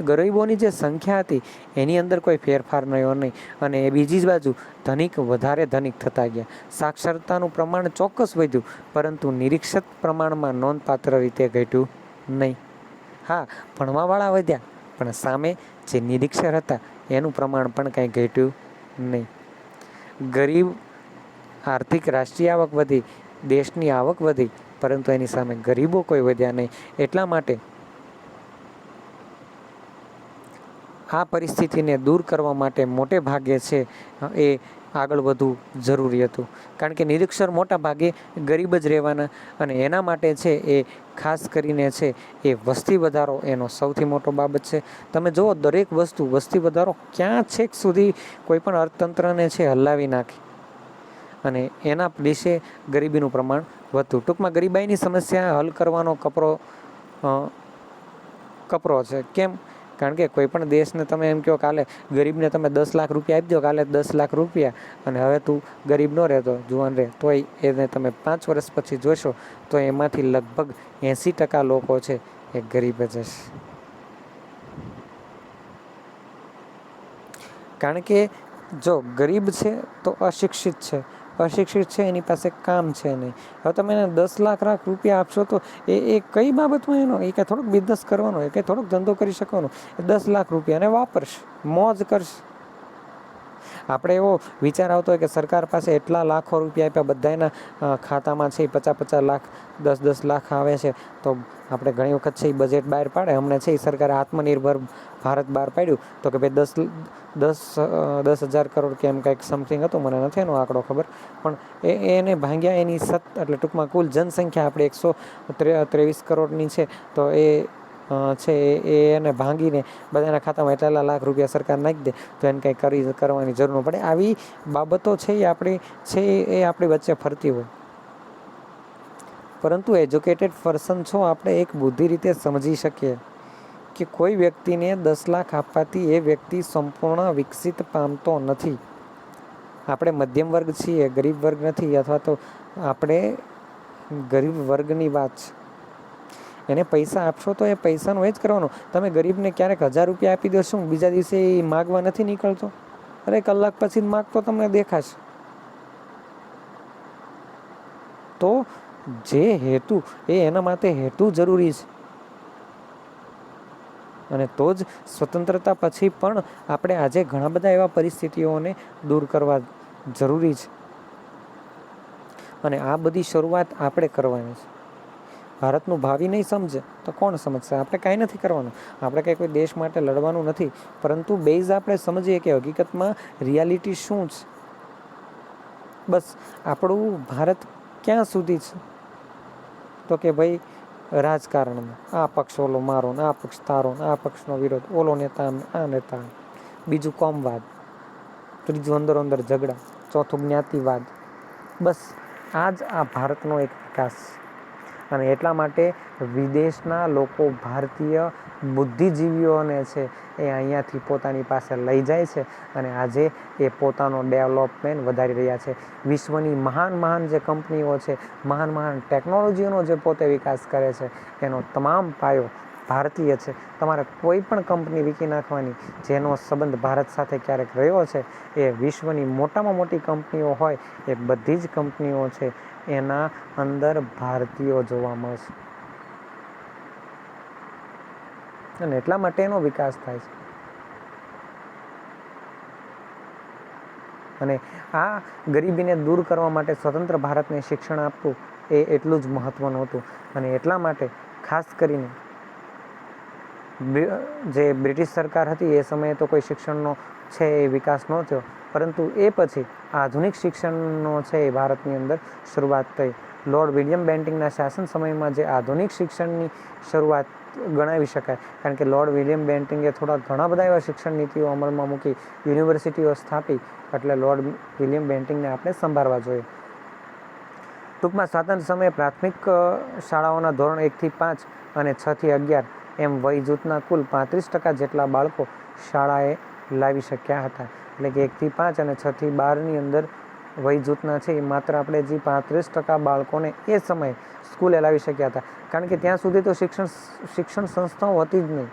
ગરીબોની જે સંખ્યા હતી એની અંદર કોઈ ફેરફાર નયો નહીં. અને બીજી જ બાજુ ધનિક વધારે ધનિક થતા ગયા. સાક્ષરતાનું પ્રમાણ ચોક્કસ વધ્યું પરંતુ નિરીક્ષિત પ્રમાણમાં નોંધપાત્ર રીતે ઘટ્યું નહીં. હા, ભણવાવાળા વધ્યા પણ સામે જે નિરીક્ષર હતા એનું પ્રમાણ પણ કાંઈ ઘટ્યું નહીં. ગરીબ આર્થિક રાષ્ટ્રીય આવક વધી, દેશની આવક વધી પરંતુ એની સામે ગરીબો કોઈ વધ્યા નહીં. એટલા માટે આ પરિસ્થિતિને દૂર કરવા માટે મોટે ભાગે છે એ આગળ વધવું જરૂરી હતું. કારણ કે નિરીક્ષર મોટા ભાગે ગરીબ જ રહેવાના અને એના માટે છે એ ખાસ કરીને છે એ વસ્તી વધારો એનો સૌથી મોટો બાબત છે. તમે જુઓ દરેક વસ્તી વધારો ક્યાં છેક સુધી કોઈ પણ અર્થતંત્રને છે હલાવી નાખે. અને એના દેશે ગરીબીનું પ્રમાણ વધતું. ટૂંકમાં ગરીબાઈની સમસ્યા હલ કરવાનો કપરો છે. કેમ? કારણ કે કોઈ પણ દેશને તમે એમ કહો કાલે ગરીબને તમે 10 લાખ રૂપિયા આપી દો, કાલે 10 લાખ રૂપિયા, અને હવે તું ગરીબ ન રહેતો, જુવાન રહે, તોય એને તમે 5 વર્ષ પછી જોશો તો એમાંથી લગભગ 80% લોકો છે એ ગરીબ જ હશે. કારણ કે જો ગરીબ છે તો અશિક્ષિત છે, અશિક્ષિત છે એની પાસે કામ છે નહીં. હવે તમે એને 10 લાખ રૂપિયા આપશો તો એ કઈ બાબતમાં એનો એ કંઈ થોડોક બિઝનેસ કરવાનો, એ કંઈ થોડોક ધંધો કરી શકવાનો. 10 લાખ રૂપિયાને વાપરશે, મોજ કરશે. આપણે એવો વિચાર આવતો હોય કે સરકાર પાસે એટલા લાખો રૂપિયા આપ્યા, બધાના ખાતામાં છે 50-50 લાખ, 10-10 લાખ આવે છે, તો આપણે ઘણી વખત છે એ બજેટ બહાર પાડે. હમણાં છે એ સરકારે આત્મનિર્ભર ભારત બહાર પાડ્યું, તો કે ભાઈ 10,000 કરોડ કે એમ કંઈક સમથિંગ હતું, મને નથી એનો આંકડો ખબર, પણ એને ભાંગ્યા એની એટલે ટૂંકમાં કુલ જનસંખ્યા આપણે 123 કરોડની છે, તો એ છે એને ભાંગીને બધાના ખાતામાં એટલા લાખ રૂપિયા સરકાર નાખી દે, તો એને કંઈ કરવાની જરૂર ન પડે. આવી બાબતો છે એ આપણી વચ્ચે ફરતી હોય. પરંતુ એજ્યુકેટેડ પર્સન છો આપણે એક બુદ્ધિ રીતે સમજી શકીએ કે કોઈ વ્યક્તિને 10 લાખ આપવાથી એ વ્યક્તિ સંપૂર્ણ વિકસિત પામતો નથી. આપણે મધ્યમ વર્ગ છીએ, ગરીબ વર્ગ નથી, અથવા તો આપણે ગરીબ વર્ગની વાત છે. એને પૈસા આપશો તો એ પૈસાનો એ જ કરવાનો. તમે ગરીબને ક્યારેક 1000 રૂપિયા આપી દો, શું બીજા દિવસે એ માગવા નથી નીકળતો? અરે કલાક પછી માગતો તમને દેખાશે. તો જે હેતુ એના માટે હેતુ જરૂરી છે, અને તો જ સ્વતંત્રતા પછી પણ આપણે આજે ઘણા બધા એવા પરિસ્થિતિઓને દૂર કરવા જરૂરી છે. અને આ બધી શરૂઆત આપણે કરવાની છે. ભારતનું ભાવિ નહીં સમજે તો કોણ સમજશે? આપણે કાંઈ નથી કરવાનું, આપણે કંઈ કોઈ દેશ માટે લડવાનું નથી, પરંતુ બેઝ આપણે સમજીએ કે હકીકતમાં રિયાલિટી શું છે. બસ આપણું ભારત ક્યાં સુધી છે? તો કે ભાઈ રાજકારણમાં આ પક્ષ ઓલો મારો, આ પક્ષ તારો, આ પક્ષનો વિરોધ, ઓલો નેતા આ નેતા, બીજું કોમવાદ, ત્રીજું અંદર ઝઘડા, ચોથું જ્ઞાતિવાદ. બસ આ જ આ ભારતનો એક વિકાસ છે. અને એટલા માટે વિદેશના લોકો ભારતીય બુદ્ધિજીવીઓને છે એ અહીંયાથી પોતાની પાસે લઈ જાય છે, અને આજે એ પોતાનો ડેવલપમેન્ટ વધારી રહ્યા છે. વિશ્વની મહાન જે કંપનીઓ છે, મહાન ટેકનોલોજીઓનો જે પોતે વિકાસ કરે છે, એનો તમામ પાયો ભારતીય છે. તમારે કોઈ પણ કંપની વીકી નાખવાની જેનો સંબંધ ભારત સાથે ક્યારેક રહ્યો છે, એ વિશ્વની મોટામાં મોટી કંપનીઓ હોય એ બધી જ કંપનીઓ છે એના અંદર ભારતીયો જોવા મળશે. અને એટલા માટે એનો વિકાસ થાય છે. અને આ ગરીબીને દૂર કરવા માટે સ્વતંત્ર ભારતને શિક્ષણ આપવું એ એટલું જ મહત્વનું હતું. અને એટલા માટે ખાસ કરીને જે બ્રિટિશ સરકાર હતી એ સમયે તો કોઈ શિક્ષણનો છે એ વિકાસ ન થયો, પરંતુ એ પછી આધુનિક શિક્ષણનો છે એ ભારતની અંદર શરૂઆત થઈ. લોર્ડ વિલિયમ બેન્ટિંગના શાસન સમયમાં જે આધુનિક શિક્ષણની શરૂઆત ગણાવી શકાય. કારણ કે લોર્ડ વિલિયમ બેન્ટિંગે ઘણા બધા એવા શિક્ષણ નીતિઓ અમલમાં મૂકી, યુનિવર્સિટીઓ સ્થાપી, એટલે લોર્ડ વિલિયમ બેન્ટિંગને આપણે સંભાળવા જોઈએ. ટૂંકમાં સ્વાતંત્ર્ય સમયે પ્રાથમિક શાળાઓના ધોરણ 1 થી 5 અને 6 થી 11 એમ વય જૂથના કુલ 35% જેટલા બાળકો શાળાએ લાવી શક્યા હતા. એટલે કે 1 થી 5 અને 6 થી 12ની અંદર વય જૂથના છે એ માત્ર આપણે જે 35% બાળકોને એ સમયે સ્કૂલે લાવી શક્યા હતા. કારણ કે ત્યાં સુધી તો શિક્ષણ સંસ્થાઓ હતી જ નહીં.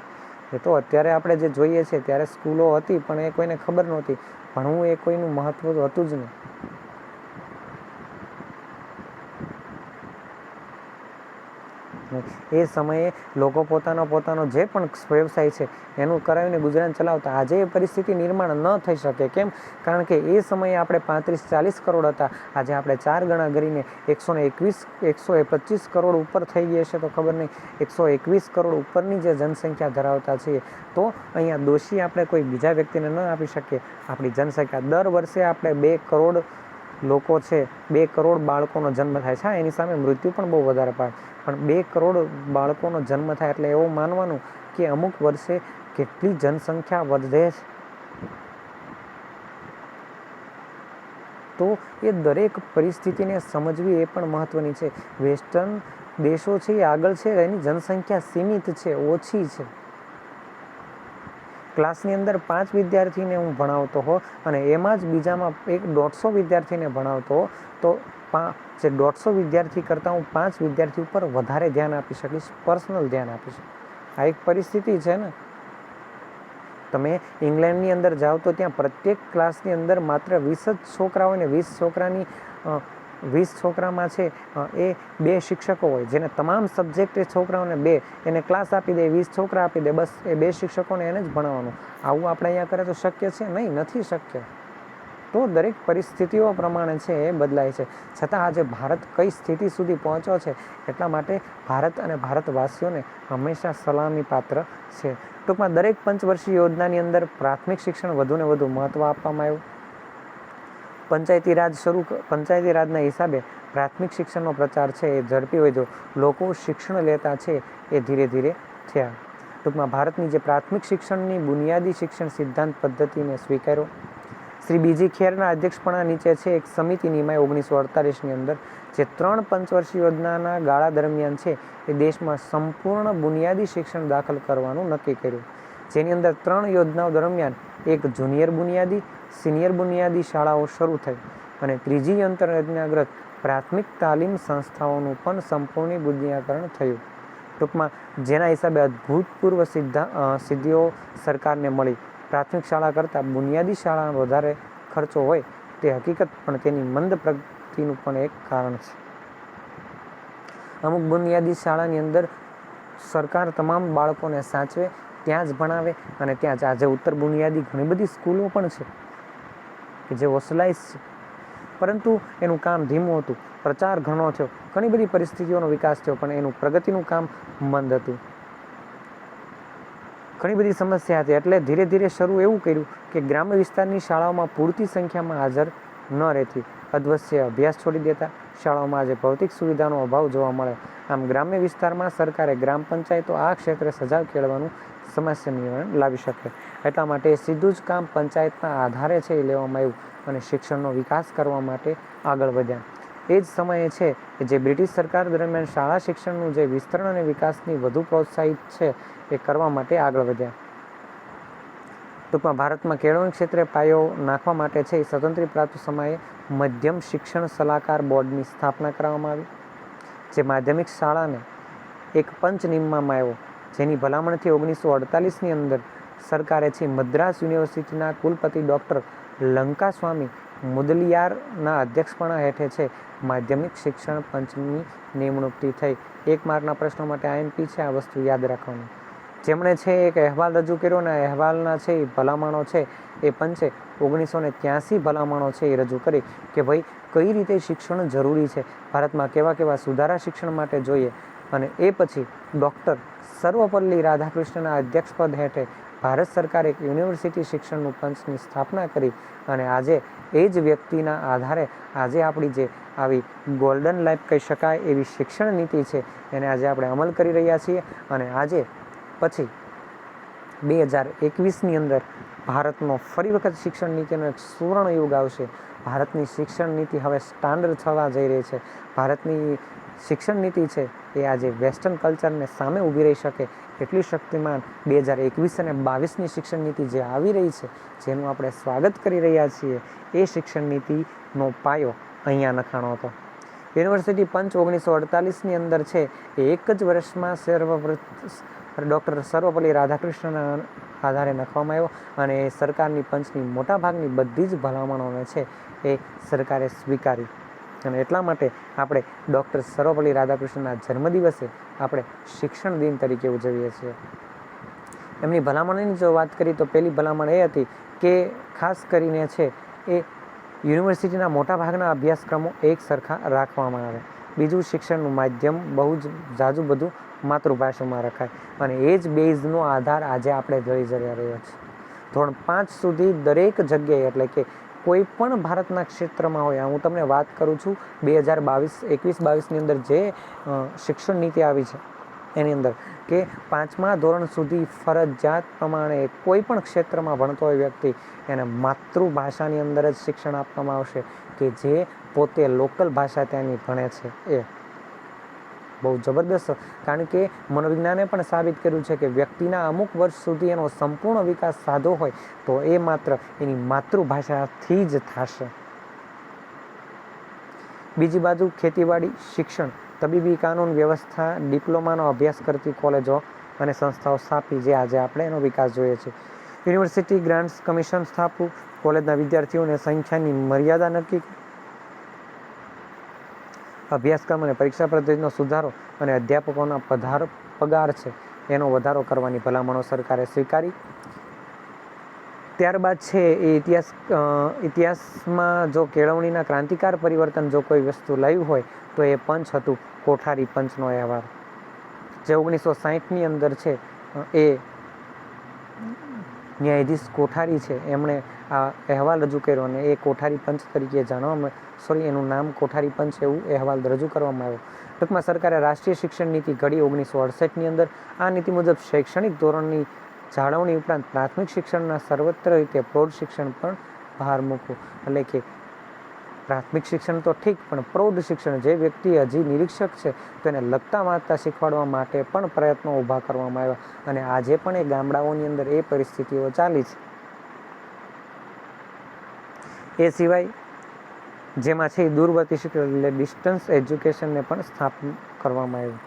એ તો અત્યારે આપણે જે જોઈએ છે ત્યારે સ્કૂલો હતી, પણ એ કોઈને ખબર નહોતી. ભણવું એ કોઈનું મહત્વ હતું જ નહીં. એ સમયે લોકો પોતાનો જે પણ વ્યવસાય છે એનું કરાવીને ગુજરાન ચલાવતા. આજે એ પરિસ્થિતિ નિર્માણ ન થઈ શકે. કેમ? કારણ કે એ સમયે આપણે 35-40 કરોડ હતા, આજે આપણે 4 ગણા કરીને 125 કરોડ ઉપર થઈ ગઈ હશે તો ખબર નહીં, 121 કરોડ ઉપરની જે જનસંખ્યા ધરાવતા છીએ. તો અહીંયા દોષી આપણે કોઈ બીજા વ્યક્તિને ન આપી શકીએ. આપણી જનસંખ્યા દર વર્ષે આપણે 2 કરોડ લોકો છે, 2 કરોડ બાળકોનો જન્મ થાય છે. એની સામે મૃત્યુ પણ બહુ વધારે પામે, પણ 2 કરોડ બાળકોનો જન્મ થાય એટલે એવું માનવાનું કે અમુક વર્ષે કેટલી જનસંખ્યા વધે છે. તો એ દરેક પરિસ્થિતિને સમજવી એ પણ મહત્ત્વની છે. વેસ્ટર્ન દેશો છે એ આગળ છે, એની જનસંખ્યા સીમિત છે, ઓછી છે. ક્લાસની અંદર 5 વિદ્યાર્થીને હું ભણાવતો હો અને એમાં જ બીજામાં 150 વિદ્યાર્થીને ભણાવતો હો તો જે 150 વિદ્યાર્થી કરતાં હું 5 વિદ્યાર્થી ઉપર વધારે ધ્યાન આપી શકીશ, પર્સનલ ધ્યાન આપી શકીશ. આ એક પરિસ્થિતિ છે ને. તમે ઇંગ્લેન્ડની અંદર જાઓ તો ત્યાં પ્રત્યેક ક્લાસની અંદર માત્ર 20 જ છોકરા હોય ને 20 છોકરામાં છે એ 2 શિક્ષકો હોય, જેને તમામ સબ્જેક્ટ એ છોકરાઓને એને ક્લાસ આપી દે, 20 છોકરા આપી દે, બસ એ 2 શિક્ષકોને એને જ ભણાવવાનું. આવું આપણે અહીંયા કરે તો શક્ય છે? નહીં, નથી શક્ય. તો દરેક પરિસ્થિતિઓ પ્રમાણે છે એ બદલાય છે. છતાં આજે ભારત કઈ સ્થિતિ સુધી પહોંચ્યો છે, એટલા માટે ભારત અને ભારતવાસીઓને હંમેશા સલામી પાત્ર છે. ટૂંકમાં દરેક પંચવર્ષીય યોજનાની અંદર પ્રાથમિક શિક્ષણ વધુને વધુ મહત્ત્વ આપવામાં આવ્યું. પંચાયતી રાજના હિસાબે પ્રાથમિક શિક્ષણનો પ્રચાર છે એ ઝડપી વધ્યો. લોકો શિક્ષણ લેતા છે એ ધીરે ધીરે થયા. ટૂંકમાં ભારતની જે પ્રાથમિક શિક્ષણની બુનિયાદી શિક્ષણ સિદ્ધાંત પદ્ધતિને સ્વીકાર્યો. શ્રી બીજી ખેરના અધ્યક્ષપણા નીચે છે એક સમિતિ નિમાય 1948ની અંદર, જે 3 પંચવર્ષીય યોજનાના ગાળા દરમિયાન છે એ દેશમાં સંપૂર્ણ બુનિયાદી શિક્ષણ દાખલ કરવાનું નક્કી કર્યું. જેની અંદર 3 યોજનાઓ દરમિયાન એક જુનિયર બુનિયાદી, સિનિયર બુનિયાદી શાળાઓ શરૂ થઈ અને ત્રીજી અંતર્યોજનાગ્રત પ્રાથમિક તાલીમ સંસ્થાઓનું પણ સંપૂર્ણ બુનિયાદીકરણ થયું. ટૂંકમાં જેના હિસાબે અભૂતપૂર્વ સિદ્ધિઓ સરકારને મળી. પ્રાથમિક શાળા કરતાં બુનિયાદી શાળામાં વધારે ખર્ચો હોય તે હકીકત પણ તેની મંદ પ્રગતિનું પણ એક કારણ છે. અમુક બુનિયાદી શાળાની અંદર સરકાર તમામ બાળકોને સાચવે, ત્યાં જ ભણાવે અને ત્યાં જ આજે ઉત્તર બુનિયાદી ઘણી બધી સ્કૂલો પણ છે કે જે ઓસલાઇઝ છે, પરંતુ એનું કામ ધીમું હતું. પ્રચાર ઘણો થયો, ઘણી બધી પરિસ્થિતિઓનો વિકાસ થયો, પણ એનું પ્રગતિનું કામ મંદ હતું. ઘણી બધી સમસ્યા હતી, એટલે ધીરે ધીરે શરૂ એવું કર્યું કે ગ્રામ્ય વિસ્તારની શાળાઓમાં પૂરતી સંખ્યામાં હાજર ન રહેતી, અધવશ્ય અભ્યાસ છોડી દેતા. શાળાઓમાં આજે ભૌતિક સુવિધાનો અભાવ જોવા મળે. આમ ગ્રામ્ય વિસ્તારમાં સરકારે ગ્રામ પંચાયતો આ ક્ષેત્રે સજાગ કેળવાનું સમસ્યા નિવારણ લાવી શકે. એટલા માટે સીધું જ કામ પંચાયતના આધારે છે એ લેવામાં આવ્યું અને શિક્ષણનો વિકાસ કરવા માટે આગળ વધ્યા. એ જ સમયે છે કે જે બ્રિટિશ સરકાર દરમિયાન શાળા શિક્ષણનું જે વિસ્તરણ અને વિકાસની વધુ પ્રોત્સાહિત છે એ કરવા માટે આગળ વધ્યા. ટૂંકમાં ભારતમાં કેળવણી ક્ષેત્રે પાયો નાખવા માટે છે એ સ્વતંત્ર પ્રાપ્ત સમયે મધ્યમ શિક્ષણ સલાહકાર બોર્ડની સ્થાપના કરવામાં આવી, જે માધ્યમિક શાળાને એક પંચ નિમવામાં આવ્યો, જેની ભલામણથી 1948ની અંદર સરકારે છે મદ્રાસ યુનિવર્સિટીના કુલપતિ ડૉક્ટર લંકાસ્વામી મુદલિયારના અધ્યક્ષપણા હેઠે છે માધ્યમિક શિક્ષણ પંચની નિમણૂકથી થઈ. 1 માર્કના પ્રશ્નો માટે IMP છે આ વસ્તુ યાદ રાખવાનું. જેમણે છે એક અહેવાલ રજૂ કર્યો અને અહેવાલના છે એ ભલામણો છે એ પંચે 1983 ભલામણો છે એ રજૂ કરી કે ભાઈ કઈ રીતે શિક્ષણ જરૂરી છે, ભારતમાં કેવા કેવા સુધારા શિક્ષણ માટે જોઈએ. અને એ પછી ડૉક્ટર સર્વપલ્લી રાધાકૃષ્ણના અધ્યક્ષપદ હેઠળ ભારત સરકારે એક યુનિવર્સિટી શિક્ષણનું પંચની સ્થાપના કરી અને આજે એ જ વ્યક્તિના આધારે આજે આપણી જે આવી ગોલ્ડન લાઈફ કહી શકાય એવી શિક્ષણ નીતિ છે એને આજે આપણે અમલ કરી રહ્યા છીએ. અને આજે પછી 2021ની અંદર ભારતનો ફરી વખત શિક્ષણ નીતિનો એક સુવર્ણ યુગ આવશે. ભારતની શિક્ષણ નીતિ હવે સ્ટાન્ડર્ડ થવા જઈ રહી છે. ભારતની શિક્ષણ નીતિ છે એ આજે વેસ્ટર્ન કલ્ચરને સામે ઊભી રહી શકે એટલી શક્તિમાન 2021 અને 22ની શિક્ષણ નીતિ જે આવી રહી છે, જેનું આપણે સ્વાગત કરી રહ્યા છીએ, એ શિક્ષણ નીતિનો પાયો અહીંયા નખાણો હતો. યુનિવર્સિટી પંચ 1948ની અંદર છે એ એક જ વર્ષમાં ડૉક્ટર સર્વપલ્લી રાધાકૃષ્ણના આધારે નખવામાં આવ્યો અને એ સરકારની પંચની મોટાભાગની બધી જ ભલામણોને છે એ સરકારે સ્વીકારી. અને એટલા માટે આપણે ડૉક્ટર સર્વપલ્લી રાધાકૃષ્ણના જન્મદિવસે આપણે શિક્ષણ દિન તરીકે ઉજવીએ છીએ. એમની ભલામણની જો વાત કરીએ તો પહેલી ભલામણ એ હતી કે ખાસ કરીને છે એ યુનિવર્સિટીના મોટાભાગના અભ્યાસક્રમો એક સરખા રાખવામાં આવે. બીજું, શિક્ષણનું માધ્યમ બહુ જ ઝાઝું બધું માતૃભાષામાં રખાય અને એ જ બેઝનો આધાર આજે આપણે જોઈ રહ્યા છીએ. ધોરણ 5 સુધી દરેક જગ્યાએ, એટલે કે કોઈ પણ ભારતના ક્ષેત્રમાં હોય, હું તમને વાત કરું છું 2021-22ની અંદર જે શિક્ષણ નીતિ આવી છે એની અંદર કે 5મા ધોરણ સુધી ફરજિયાત પ્રમાણે કોઈ પણ ક્ષેત્રમાં ભણતો હોય વ્યક્તિ એને માતૃભાષાની અંદર જ શિક્ષણ આપવામાં આવશે, કે જે પોતે લોકલ ભાષા ત્યાંની ભણે છે. એ બહુ જબરદસ્ત, કારણ કે મનોવિજ્ઞાને પણ સાબિત કર્યું છે કે વ્યક્તિના અમુક વર્ષ સુધી એનો સંપૂર્ણ વિકાસ સાધવો હોય તો એ માત્ર એની માતૃભાષાથી જ થશે. બીજી બાજુ ખેતીવાડી શિક્ષણ, તબીબી, કાનૂન વ્યવસ્થા, ડિપ્લોમાનો અભ્યાસ કરતી કોલેજો અને સંસ્થાઓ સ્થાપી, જે આજે આપણે એનો વિકાસ જોઈએ છે. યુનિવર્સિટી ગ્રાન્ટ્સ કમિશન સ્થાપવું, કોલેજના વિદ્યાર્થીઓને સંખ્યાની મર્યાદા નક્કી, અભ્યાસક્રમ અને પરીક્ષા પદ્ધતિનો સુધારો અને અધ્યાપકોના પગાર છે એનો વધારો કરવાની ભલામણો સરકારે સ્વીકારી. ત્યારબાદ છે એ ઇતિહાસમાં જો કેળવણીના ક્રાંતિકાર પરિવર્તન જો કોઈ વસ્તુ લાવ્યું હોય તો એ પંચ હતું, કોઠારી પંચનો અહેવાલ, જે 1960ની અંદર છે. એ ન્યાયાધીશ કોઠારી છે એમણે આ અહેવાલ રજૂ કર્યો અને એ કોઠારી પંચ તરીકે એનું નામ કોઠારી પંચ એવું અહેવાલ રજૂ કરવામાં આવ્યો. ટૂંકમાં સરકારે રાષ્ટ્રીય શિક્ષણ નીતિ ઘડી 1968ની અંદર. આ નીતિ મુજબ શૈક્ષણિક ધોરણની જાળવણી ઉપરાંત પ્રાથમિક શિક્ષણના સર્વત્ર રીતે પ્રૌઢ શિક્ષણ પણ ભાર મૂકવું. એટલે કે પ્રાથમિક શિક્ષણ તો ઠીક, પણ પ્રૌઢ શિક્ષણ, જે વ્યક્તિ હજી નિરીક્ષક છે તો એને લખતા વાંચતા શીખવાડવા માટે પણ પ્રયત્નો ઊભા કરવામાં આવ્યા. અને આજે પણ એ ગામડાઓની અંદર એ પરિસ્થિતિઓ ચાલી છે. એ સિવાય જેમાં છે દૂરવર્તી શિક્ષણ એટલે ડિસ્ટન્સ એજ્યુકેશનને પણ સ્થાપન કરવામાં આવ્યું.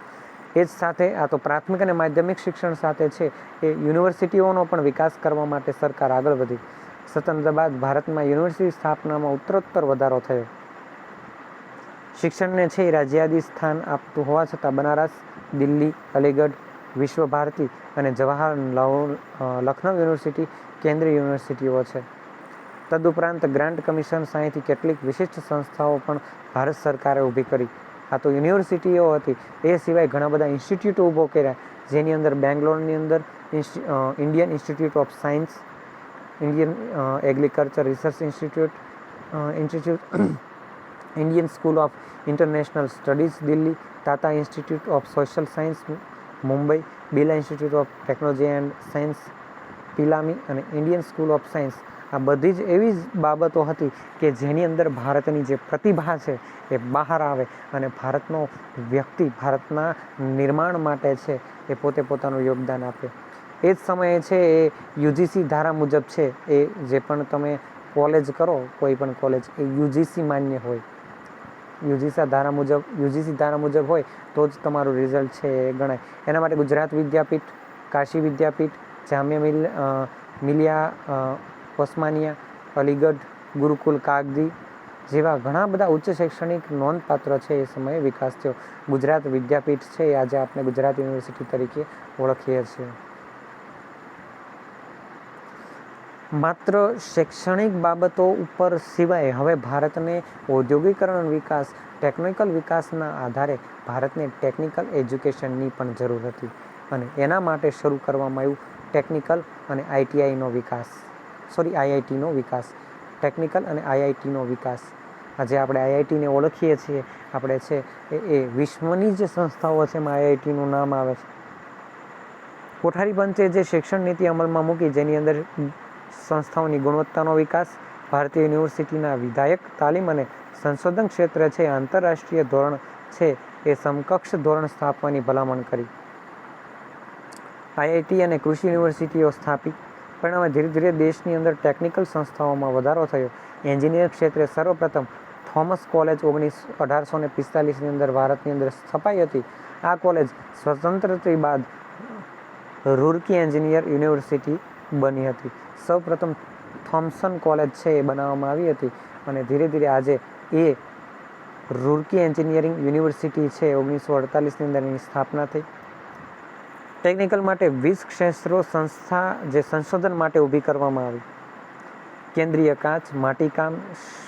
એ જ સાથે આ તો પ્રાથમિક અને માધ્યમિક શિક્ષણ સાથે છે એ યુનિવર્સિટીઓનો પણ વિકાસ કરવા માટે સરકાર આગળ વધી. સ્વતંત્રતા બાદ ભારતમાં યુનિવર્સિટી સ્થાપનામાં ઉત્તરોત્તર વધારો થયો. શિક્ષણને છે રાજ્યાદિ સ્થાન આપતું હોવા છતાં બનારસ, દિલ્હી, અલીગઢ, વિશ્વ ભારતી અને જવાહર લખનઉ યુનિવર્સિટી કેન્દ્રીય યુનિવર્સિટીઓ છે. તદુપરાંત ગ્રાન્ટ કમિશન સહિત કેટલીક વિશિષ્ટ સંસ્થાઓ પણ ભારત સરકારે ઊભી કરી. આ તો યુનિવર્સિટીઓ હતી. એ સિવાય ઘણા બધા ઇન્સ્ટિટ્યૂટો ઊભો કર્યા, જેની અંદર બેંગ્લોરની અંદર Indian institute of science, Indian agriculture research institute, Indian school of international studies Delhi, Tata institute of social science Mumbai, Birla institute of technology and science Pilani અને ઇન્ડિયન સ્કૂલ ઓફ સાયન્સ. આ બધી જ એવી જ બાબતો હતી કે જેની અંદર ભારતની જે પ્રતિભા છે એ બહાર આવે અને ભારતનો વ્યક્તિ ભારતના નિર્માણ માટે છે એ પોતે પોતાનું યોગદાન આપે. એ જ સમયે છે એ યુજીસી ધારા મુજબ છે એ જે પણ તમે કોલેજ કરો, કોઈ પણ કોલેજ એ યુજીસી માન્ય હોય. યુજીસી ધારા મુજબ હોય તો જ તમારું રિઝલ્ટ છે એ ગણાય. એના માટે ગુજરાત વિદ્યાપીઠ, કાશી વિદ્યાપીઠ, જામિયા મિલિયા ઓસ્માનિયા, અલીગઢ, ગુરુકુલ કાગદી જેવા ઘણા બધા ઉચ્ચ શૈક્ષણિક નોંધપાત્ર છે એ સમયે વિકાસ થયો. ગુજરાત વિદ્યાપીઠ છે એ આજે આપણે ગુજરાત યુનિવર્સિટી તરીકે ઓળખીએ છીએ. માત્ર શૈક્ષણિક બાબતો ઉપર સિવાય હવે ભારતને ઔદ્યોગિકરણ વિકાસ, ટેકનિકલ વિકાસના આધારે ભારતને ટેકનિકલ એજ્યુકેશનની પણ જરૂર હતી અને એના માટે શરૂ કરવામાં આવ્યું ટેકનિકલ અને આઈઆઈટીનો વિકાસ. ટેકનિકલ અને આઈઆઈટીનો વિકાસ. આજે આપણે આઈઆઈટીને ઓળખીએ છીએ આપણે છે એ વિશ્વની જે સંસ્થાઓ છે એમાં આઈઆઈટીનું નામ આવે છે. કોઠારી પંચે જે શિક્ષણ નીતિ અમલમાં મૂકી, જેની અંદર સંસ્થાઓની ગુણવત્તાનો વિકાસ, ભારતીય યુનિવર્સિટીના વિધાયક તાલીમ અને સંશોધન ક્ષેત્રે છે આંતરરાષ્ટ્રીય ધોરણ છે એ સમકક્ષ ધોરણ સ્થાપવાની ભલામણ કરી. આઈઆઈટી અને કૃષિ યુનિવર્સિટીઓ સ્થાપી. પરિણામે ધીરે ધીરે દેશની અંદર ટેકનિકલ સંસ્થાઓમાં વધારો થયો. એન્જિનિયરિંગ ક્ષેત્રે સર્વપ્રથમ થોમસ કોલેજ 1845ની અંદર ભારતની અંદર સ્થપાઈ હતી. આ કોલેજ સ્વતંત્રતા બાદ રૂરકી એન્જિનિયર યુનિવર્સિટી બની હતી. સૌપ્રથમ થોમ્સન કોલેજ છે એ બનાવવામાં આવી હતી અને ધીરે ધીરે આજે એ રૂરકી એન્જિનિયરિંગ યુનિવર્સિટી છે 1948ની અંદર એની સ્થાપના થઈ. ટેકનિકલ માટે 20 ક્ષેત્રો સંસ્થા જે સંશોધન માટે ઊભી કરવામાં આવી. કેન્દ્રીય કાચ માટીકામ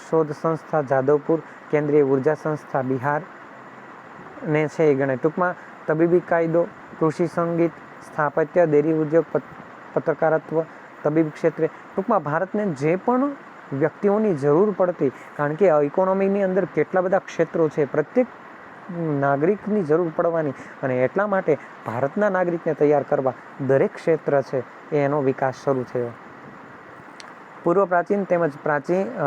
શોધ સંસ્થા જાદવપુર, કેન્દ્રીય ઉર્જા સંસ્થા બિહાર ને છે એ ગણાય. ટૂંકમાં તબીબી કાયદો, કૃષિ સંગીત, સ્થાપત્ય, ડેરી ઉદ્યોગ, પત્રકારત્વ, તબીબ ક્ષેત્રે, ટૂંકમાં ભારતને જે પણ વ્યક્તિઓની જરૂર પડતી, કારણ કે ઇકોનોમીની અંદર કેટલા બધા ક્ષેત્રો છે, પ્રત્યેક નાગરિકની જરૂર પડવાની, અને એટલા માટે ભારતના નાગરિકને તૈયાર કરવા દરેક ક્ષેત્ર છે એનો વિકાસ શરૂ થયો. પૂર્વ પ્રાચીન તેમજ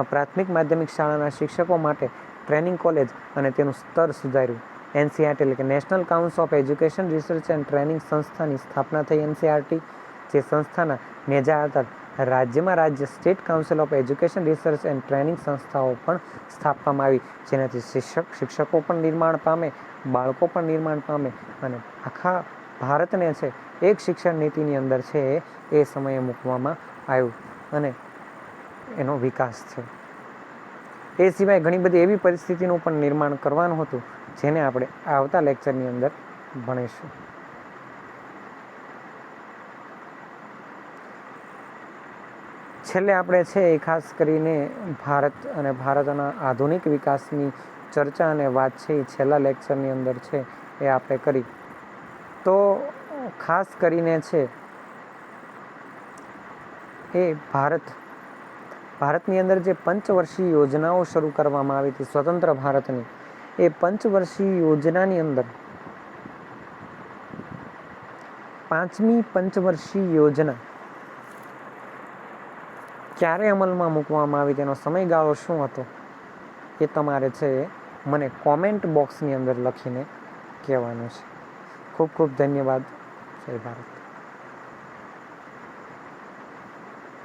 પ્રાથમિક માધ્યમિક શાળાના શિક્ષકો માટે ટ્રેનિંગ કોલેજ અને તેનું સ્તર સુધાર્યું. NCERT એટલે કે national council of education research and training સંસ્થાની સ્થાપના થઈ. NCERT જે સંસ્થાના નેજા હતા રાજ્યમાં રાજ્ય state council of education research and training સંસ્થાઓ પણ સ્થાપવામાં આવી, જેનાથી શિક્ષકો પણ નિર્માણ પામે, બાળકો પણ નિર્માણ પામે, અને આખા ભારતને છે એક શિક્ષણ નીતિની અંદર છે એ સમયે મૂકવામાં આવ્યું અને એનો વિકાસ છે. એ સિવાય ઘણી બધી એવી પરિસ્થિતિનું પણ નિર્માણ કરવાનું હતું જેને આપણે આવતા લેક્ચરની અંદર ભણીશું. છેલ્લે આપણે છે એ ખાસ કરીને ભારત અને ભારતના આધુનિક વિકાસની ચર્ચા અને વાત છે એ છેલ્લા લેક્ચરની અંદર છે એ આપણે કરી. તો ખાસ કરીને છે એ ભારતની અંદર જે પંચવર્ષીય યોજનાઓ શરૂ કરવામાં આવી હતી સ્વતંત્ર ભારતની, એ પંચવર્ષીય યોજનાની અંદર 5મી પંચવર્ષીય યોજના ક્યારે અમલમાં મૂકવામાં આવી, તેનો સમયગાળો શું હતો, એ તમારે છે મને કોમેન્ટ બોક્સની અંદર લખીને કહેવાનું છે. ખૂબ ખૂબ ધન્યવાદ. જય ભારત.